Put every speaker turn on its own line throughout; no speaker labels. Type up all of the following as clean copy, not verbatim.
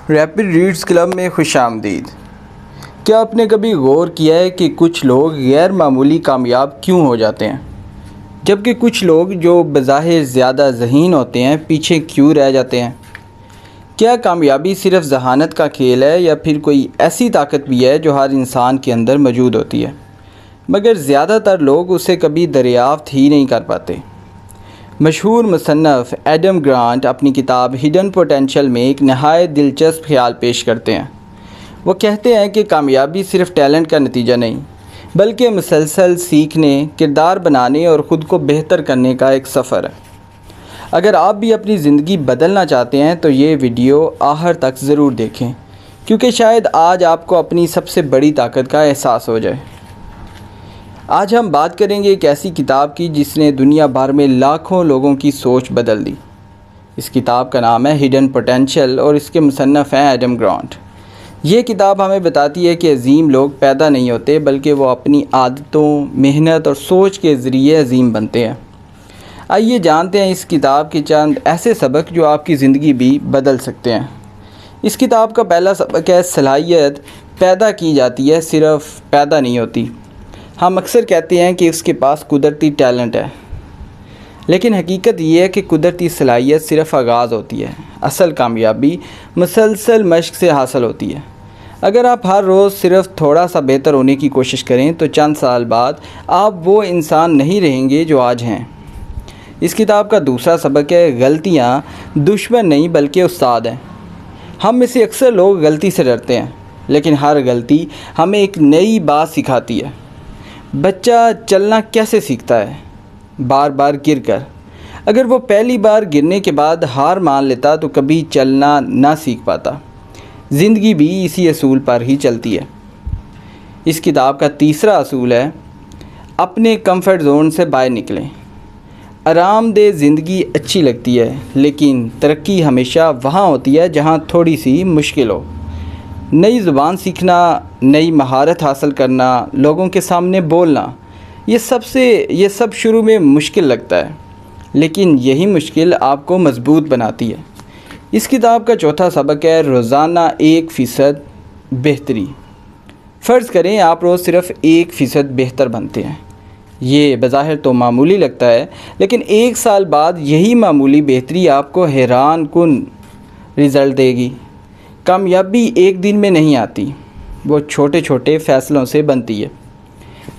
Rapid reads club में खुशामदीद। क्या आपने कभी गौर किया है कि कुछ लोग गैर मामूली कामयाब क्यों हो जाते हैं, जबकि कुछ लोग जो बज़ाहिर ज़्यादा ज़हीन होते हैं पीछे क्यों रह जाते हैं? क्या कामयाबी सिर्फ़ ज़हानत का खेल है या फिर कोई ऐसी ताकत भी है जो हर इंसान के अंदर मौजूद होती है, मगर ज़्यादातर लोग उसे कभी दरियाफ़्त ही नहीं कर पाते? मशहूर मुसन्नफ़ एडम ग्रांट अपनी किताब हिडन पोटेंशियल में एक नहायत दिलचस्प ख्याल पेश करते हैं। वो कहते हैं कि कामयाबी सिर्फ़ टैलेंट का नतीजा नहीं, बल्कि मुसलसल सीखने, किरदार बनाने और ख़ुद को बेहतर करने का एक सफ़र है। अगर आप भी अपनी ज़िंदगी बदलना चाहते हैं तो ये वीडियो आखिर तक ज़रूर देखें, क्योंकि शायद आज आपको अपनी सबसे बड़ी ताकत का एहसास हो जाए। आज हम बात करेंगे एक ऐसी किताब की जिसने दुनिया भर में लाखों लोगों की सोच बदल दी। इस किताब का नाम है हिडन पोटेंशियल और इसके मुसन्नफ़ हैं एडम ग्रांट। ये किताब हमें बताती है कि अजीम लोग पैदा नहीं होते, बल्कि वो अपनी आदतों, मेहनत और सोच के ज़रिए अजीम बनते हैं। आइए जानते हैं इस किताब के चंद ऐसे सबक जो आपकी ज़िंदगी भी बदल सकते हैं। इस किताब का पहला सबक है, सलाहियत पैदा की जाती है, सिर्फ़ पैदा नहीं होती। हम अक्सर कहते हैं कि उसके पास कुदरती टैलेंट है, लेकिन हकीकत ये है कि कुदरती सलाहियत सिर्फ़ आगाज़ होती है। असल कामयाबी मुसलसल मशक़ से हासिल होती है। अगर आप हर रोज़ सिर्फ़ थोड़ा सा बेहतर होने की कोशिश करें तो चंद साल बाद आप वो इंसान नहीं रहेंगे जो आज हैं। इस किताब का दूसरा सबक है, गलतियाँ दुश्मन नहीं बल्कि उस्ताद हैं। हम में से अक्सर लोग गलती से डरते हैं, लेकिन हर गलती हमें एक नई बात सिखाती है। बच्चा चलना कैसे सीखता है? बार बार गिर कर। अगर वो पहली बार गिरने के बाद हार मान लेता तो कभी चलना ना सीख पाता। ज़िंदगी भी इसी असूल पर ही चलती है। इस किताब का तीसरा असूल है, अपने कंफर्ट जोन से बाहर निकलें। आरामदेह ज़िंदगी अच्छी लगती है, लेकिन तरक्की हमेशा वहाँ होती है जहाँ थोड़ी सी मुश्किल हो। नई ज़ुबान सीखना, नई महारत हासिल करना, लोगों के सामने बोलना, ये सब शुरू में मुश्किल लगता है, लेकिन यही मुश्किल आपको मज़बूत बनाती है। इस किताब का चौथा सबक है, रोज़ाना 1% बेहतरी। फ़र्ज़ करें आप रोज़ सिर्फ़ 1% बेहतर बनते हैं। ये बज़ाहिर तो मामूली लगता है, लेकिन 1 साल बाद यही मामूली बेहतरी आपको हैरान कुन रिज़ल्ट देगी। कामयाबी एक दिन में नहीं आती, वो छोटे छोटे फ़ैसलों से बनती है।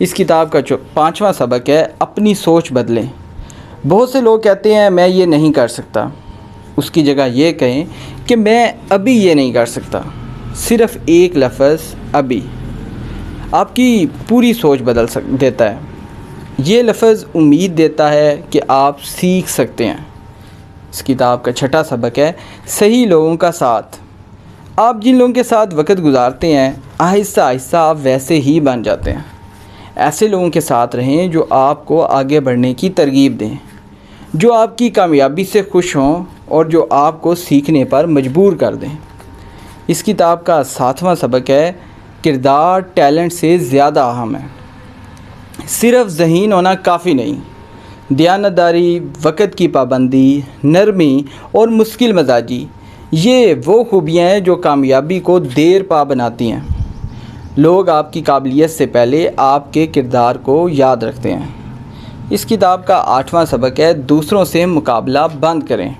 इस किताब का पाँचवा सबक है, अपनी सोच बदलें। बहुत से लोग कहते हैं मैं ये नहीं कर सकता। उसकी जगह ये कहें कि मैं अभी ये नहीं कर सकता। सिर्फ़ एक लफ्ज़ अभी आपकी पूरी सोच बदल देता है। ये लफ्ज़ उम्मीद देता है कि आप सीख सकते हैं। इस किताब का छठा सबक है, सही लोगों का साथ। आप जिन लोगों के साथ वक़्त गुजारते हैं, आहिस्ता आहिस्ता आप वैसे ही बन जाते हैं। ऐसे लोगों के साथ रहें जो आपको आगे बढ़ने की तरगीब दें, जो आपकी कामयाबी से खुश हों और जो आपको सीखने पर मजबूर कर दें। इस किताब का सातवां सबक है, किरदार टैलेंट से ज़्यादा अहम है। सिर्फ़ ज़हीन होना काफ़ी नहीं, दयानतदारी, वक़्त की पाबंदी, नरमी और मुश्किल मजाजी, ये वो खूबियाँ हैं जो कामयाबी को देर पा बनाती हैं। लोग आपकी काबिलियत से पहले आपके किरदार को याद रखते हैं। इस किताब का आठवां सबक है, दूसरों से मुकाबला बंद करें।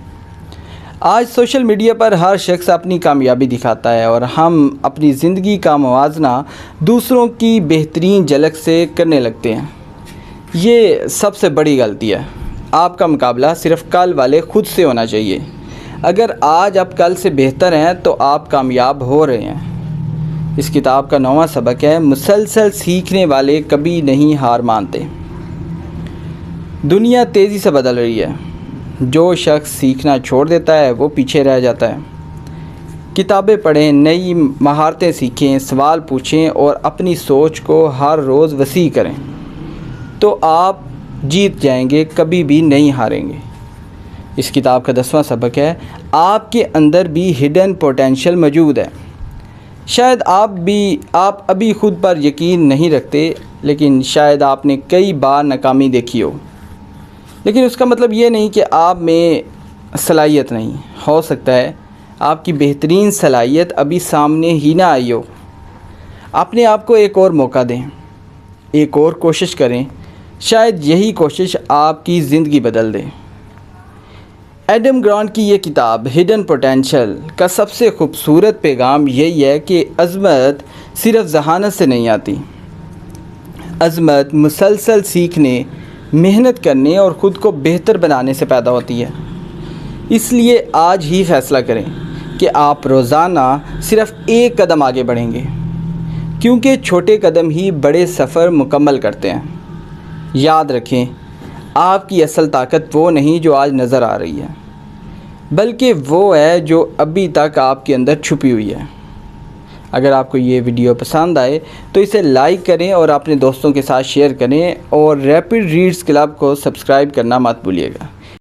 आज सोशल मीडिया पर हर शख्स अपनी कामयाबी दिखाता है और हम अपनी ज़िंदगी का मुवाजना दूसरों की बेहतरीन झलक से करने लगते हैं। ये सबसे बड़ी गलती है। आपका मुकाबला सिर्फ़ कल वाले ख़ुद से होना चाहिए। अगर आज आप कल से बेहतर हैं तो आप कामयाब हो रहे हैं। इस किताब का 9वां सबक है, मुसलसल सीखने वाले कभी नहीं हार मानते। दुनिया तेज़ी से बदल रही है। जो शख्स सीखना छोड़ देता है वो पीछे रह जाता है। किताबें पढ़ें, नई महारतें सीखें, सवाल पूछें और अपनी सोच को हर रोज़ वसी करें, तो आप जीत जाएंगे, कभी भी नहीं हारेंगे। इस किताब का 10वां सबक है, आपके अंदर भी हिडन पोटेंशियल मौजूद है। शायद आप अभी खुद पर यकीन नहीं रखते, लेकिन शायद आपने कई बार नाकामी देखी हो, लेकिन उसका मतलब ये नहीं कि आप में सलाहियत नहीं। हो सकता है आपकी बेहतरीन सलाहियत अभी सामने ही ना आई हो। अपने आप को एक और मौका दें, एक और कोशिश करें, शायद यही कोशिश आपकी ज़िंदगी बदल दे। एडम ग्रांट की ये किताब हिडन पोटेंशियल का सबसे खूबसूरत पैगाम यही है कि अज़मत सिर्फ़ ज़हानत से नहीं आती। अज़मत मुसलसल सीखने, मेहनत करने और ख़ुद को बेहतर बनाने से पैदा होती है। इसलिए आज ही फ़ैसला करें कि आप रोज़ाना सिर्फ़ एक कदम आगे बढ़ेंगे, क्योंकि छोटे कदम ही बड़े सफ़र मुकम्मल करते हैं। याद रखें, आपकी असल ताकत वो नहीं जो आज नज़र आ रही है, बल्कि वो है जो अभी तक आपके अंदर छुपी हुई है। अगर आपको ये वीडियो पसंद आए तो इसे लाइक करें और अपने दोस्तों के साथ शेयर करें, और रैपिड रीड्स क्लब को सब्सक्राइब करना मत भूलिएगा।